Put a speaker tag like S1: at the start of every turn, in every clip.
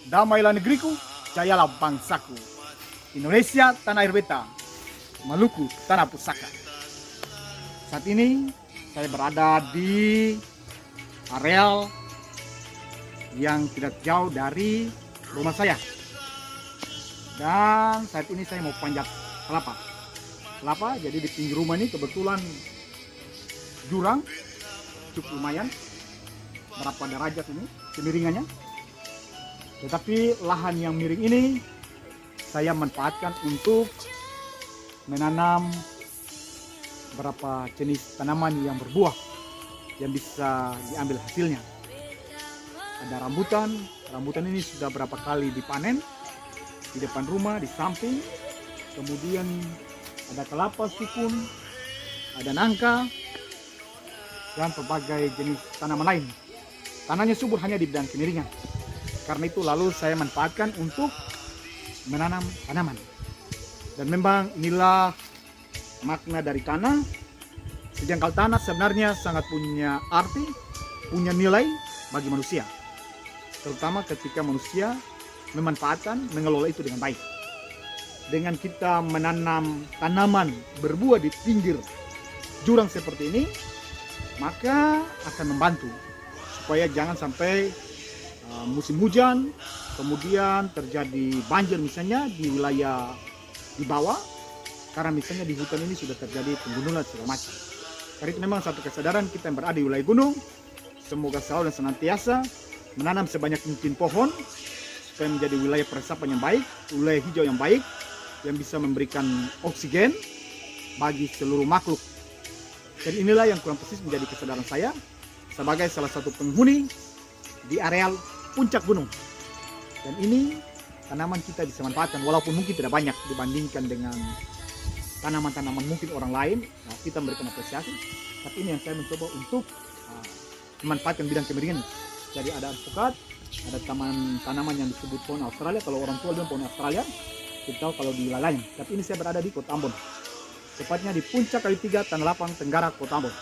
S1: Damailah negeriku, jayalah bangsaku. Indonesia tanah air beta, Maluku tanah pusaka. Saat ini saya berada di areal yang tidak jauh dari rumah saya. Dan saat ini saya mau panjat kelapa. Jadi di pinggir rumah ini kebetulan jurang cukup lumayan, berapa derajat ini kemiringannya. Tetapi lahan yang miring ini saya manfaatkan untuk menanam beberapa jenis tanaman yang berbuah yang bisa diambil hasilnya. Ada rambutan ini sudah berapa kali dipanen di depan rumah, di samping. Kemudian ada kelapa sukun, ada nangka, dan berbagai jenis tanaman lain. Tanahnya subur hanya di bidang kemiringan. Karena itu lalu saya manfaatkan untuk menanam tanaman. Dan memang inilah makna dari tanah. Sejangkal tanah sebenarnya sangat punya arti, punya nilai bagi manusia. Terutama ketika manusia memanfaatkan, mengelola itu dengan baik. Dengan kita menanam tanaman berbuah di pinggir jurang seperti ini, maka akan membantu supaya jangan sampai musim hujan kemudian terjadi banjir misalnya di wilayah di bawah, karena misalnya di hutan ini sudah terjadi penggundulan segala macam. Karena itu memang satu kesadaran kita yang berada di wilayah gunung, semoga selalu dan senantiasa menanam sebanyak mungkin pohon supaya menjadi wilayah peresapan yang baik, wilayah hijau yang baik, yang bisa memberikan oksigen bagi seluruh makhluk. Dan inilah yang kurang persis menjadi kesadaran saya sebagai salah satu penghuni di areal puncak gunung. Dan ini tanaman kita bisa manfaatkan walaupun mungkin tidak banyak dibandingkan dengan tanaman-tanaman mungkin orang lain. Nah, kita memberikan apresiasi, tapi ini yang saya mencoba untuk memanfaatkan bidang kemiringan. Jadi ada alpukat, ada tanaman yang disebut pohon Australia. Kalau orang tua bilang pohon Australia, kita tahu kalau di wilayah lain. Tapi ini saya berada di Kota Ambon, tepatnya di puncak kali 3 Tanah Lapang Tenggara, Kota Ambon.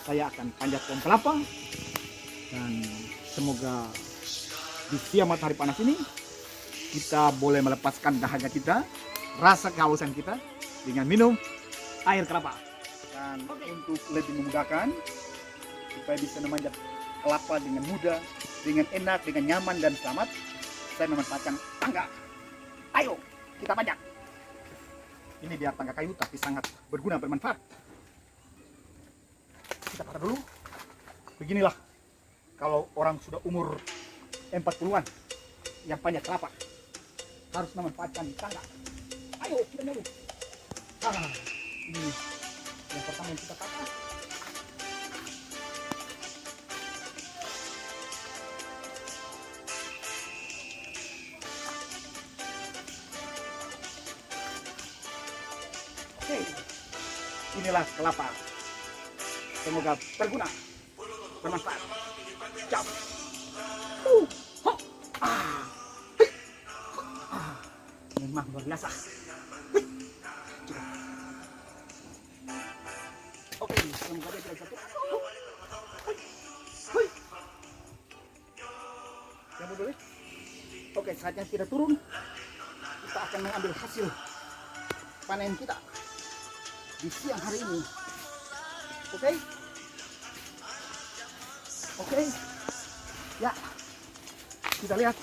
S1: Saya akan panjat pohon kelapa dan semoga di siang matahari panas ini kita boleh melepaskan dahaga kita, rasa kehausan kita dengan minum air kelapa. Dan untuk lebih memudahkan supaya bisa memanjat kelapa dengan mudah, dengan enak, dengan nyaman dan selamat, saya memanfaatkan tangga. Ayo kita panjat. Ini biar tangga kayu tapi sangat berguna, bermanfaat. Kita pada dulu. Beginilah kalau orang sudah umur 40-an yang panjat kelapa harus memanfaatkan tangga. Ayo kita dulu. Ini yang pertama yang kita pakai. Oke, inilah kelapa. Semoga berguna, bermanfaat. Ciao. Memang luar biasa. Oke, semoga dia tidak jatuh. Yang boleh. Oke, saatnya kita turun. Kita akan mengambil hasil panen kita di siang hari ini. Oke. Ya, kita lihat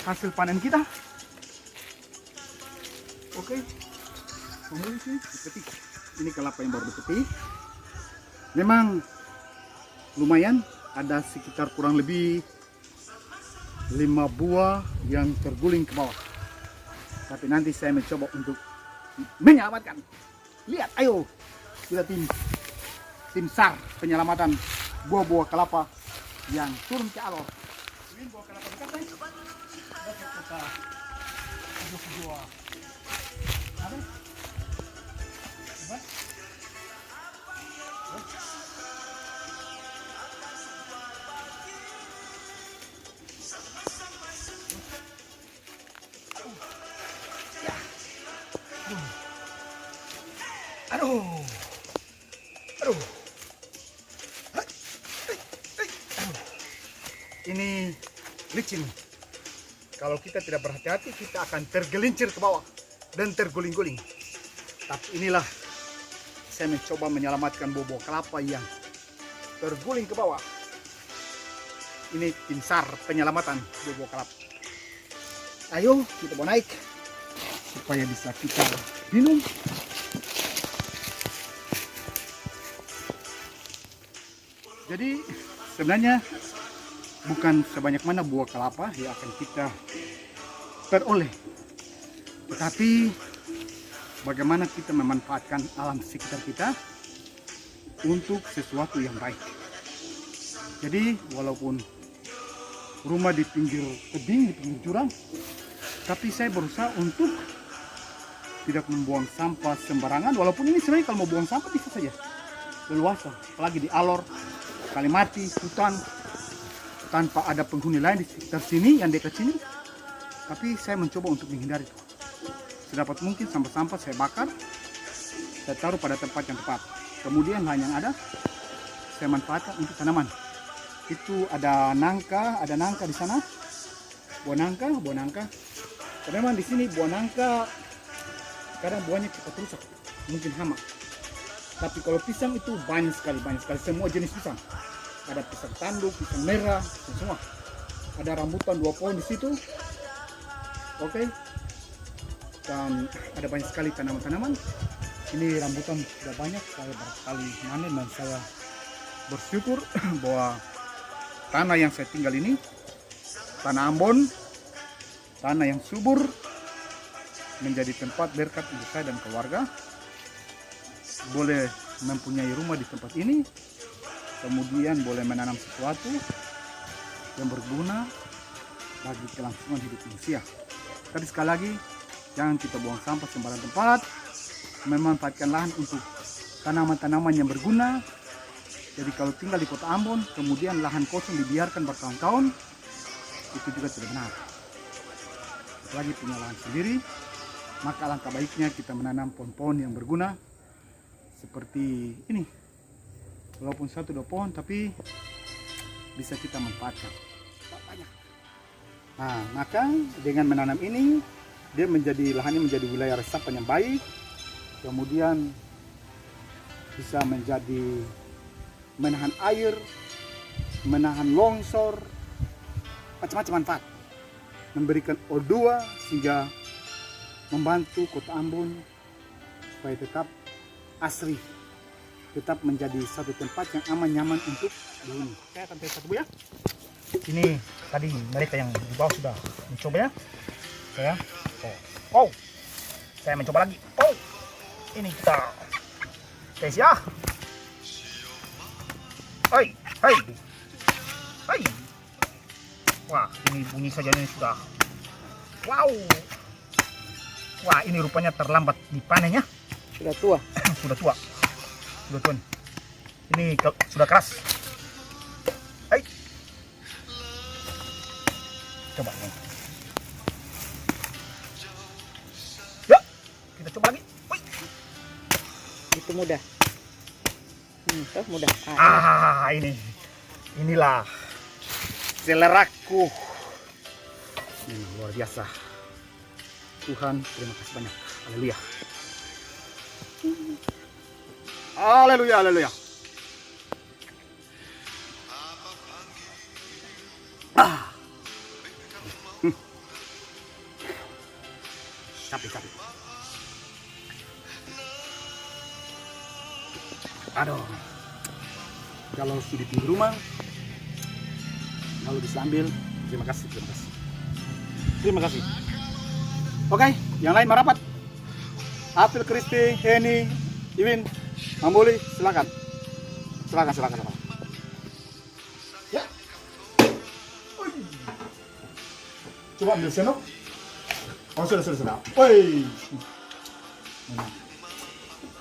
S1: hasil panen kita. Oke. Dipetik. Ini kelapa yang baru dipetik. Memang lumayan, ada sekitar kurang lebih 5 buah yang terguling ke bawah. Tapi nanti saya mencoba untuk menyelamatkan. Lihat, ayo kita tim SAR penyelamatan buah-buah kelapa yang turun ke alor. Ini buah kelapa dekat, guys. Kita buah. Ada? Aduh. Ini licin, Kalau kita tidak berhati-hati, kita akan tergelincir ke bawah dan terguling-guling. Tapi inilah saya mencoba menyelamatkan buah kelapa yang terguling ke bawah. Ini tim SAR penyelamatan buah kelapa. Ayo kita bawa naik supaya bisa kita minum. Jadi sebenarnya bukan sebanyak mana buah kelapa yang akan kita peroleh, tetapi bagaimana kita memanfaatkan alam sekitar kita untuk sesuatu yang baik. Jadi walaupun rumah di pinggir tebing, di pinggir jurang, tapi saya berusaha untuk tidak membuang sampah sembarangan. Walaupun ini sebenarnya kalau mau buang sampah bisa saja, leluasa, apalagi di alor, Kalimati, hutan, tanpa ada penghuni lain di sekitar sini, yang dekat sini. Tapi saya mencoba untuk menghindari itu. Sedapat mungkin sampah-sampah saya bakar, saya taruh pada tempat yang tepat. Kemudian lahan yang ada saya manfaatkan untuk tanaman. Itu ada nangka di sana, buah nangka. Karena memang di sini buah nangka kadang buahnya cepat rusak, mungkin hama. Tapi kalau pisang itu banyak sekali semua jenis pisang. Ada pisang tanduk, pisang merah, semua. Ada rambutan 2 pohon di situ. Oke. Dan ada banyak sekali tanaman-tanaman. Ini rambutan sudah banyak, saya berkali panen dan saya bersyukur bahwa tanah yang saya tinggal ini, tanah Ambon, tanah yang subur, menjadi tempat berkat untuk saya dan keluarga. Boleh mempunyai rumah di tempat ini, kemudian boleh menanam sesuatu yang berguna bagi kelangsungan hidup manusia. Tapi sekali lagi, jangan kita buang sampah sembarang tempat, memanfaatkan lahan untuk tanaman-tanaman yang berguna. Jadi kalau tinggal di kota Ambon, kemudian lahan kosong dibiarkan bertahun-tahun, itu juga tidak benar. Apalagi punya lahan sendiri, maka alangkah baiknya kita menanam pohon-pohon yang berguna, seperti ini. Walaupun 1-2 pohon, tapi bisa kita manfaatkan banyak. Nah, maka dengan menanam ini, dia menjadi lahannya menjadi wilayah resapan yang baik. Kemudian bisa menjadi menahan air, menahan longsor, macam-macam manfaat. Memberikan O2 sehingga membantu kota Ambon supaya tetap asri, tetap menjadi satu tempat yang aman nyaman untuk dihuni. Saya akan tes satu bu ya. Ini tadi mereka yang di bawah sudah mencoba ya. Saya mencoba lagi. Ini kita tes ya. Hai. Wah, ini bunyi saja ini sudah. Wow. Wah, ini rupanya terlambat dipanen ya.
S2: Sudah tua.
S1: Sudah tua. Ini sudah keras. Hai. Coba nih. Ya, kita coba lagi. Wih.
S2: Itu mudah. Mudah.
S1: Inilah seleraku. Luar biasa. Tuhan, terima kasih banyak. Haleluya. Haleluya. Capek. Aduh. Kalau sudah di rumah, kalau bisa ambil, terima kasih. Oke, yang lain merapat. April, Kristi, Heni, Iwin, Mambuli, silakan. Ya. Coba ambil sendok. Oh, sudah. Woi.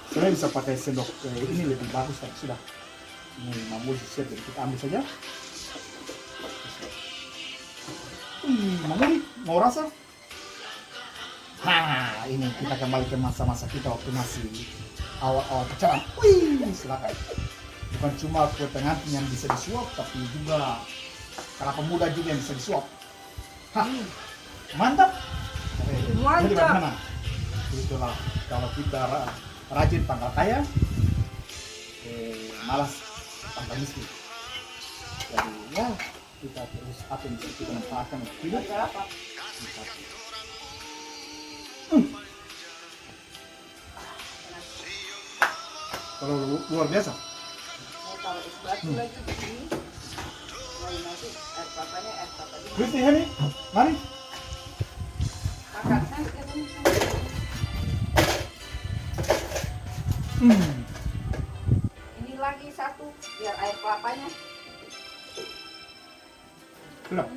S1: Saya bisa pakai sendok ini lebih bagus, tapi sudah. Ini Mambuli siap, jadi kita ambil saja. Mambuli, mau rasa? Ini kita kembali ke masa-masa kita waktu masih awal-awal pacaran. Wih, silakan. Bukan cuma kue pengantin yang bisa disuap, tapi juga kelapa muda juga yang bisa disuap. Mantap.
S2: Mantap.
S1: Jadi bagaimana? Itulah kalau kita rajin pangkal kaya, malas pangkal miskin. Jadi ya kita terus apa yang bisa kita manfaatkan untuk hidup. Kalau luar biasa.
S2: Mau taruh es batu lagi di sini. Lalu nanti air papanya
S1: Kristi Heni, mari.
S2: makan saja. Ini lagi satu biar air kelapanya.
S1: Sudah.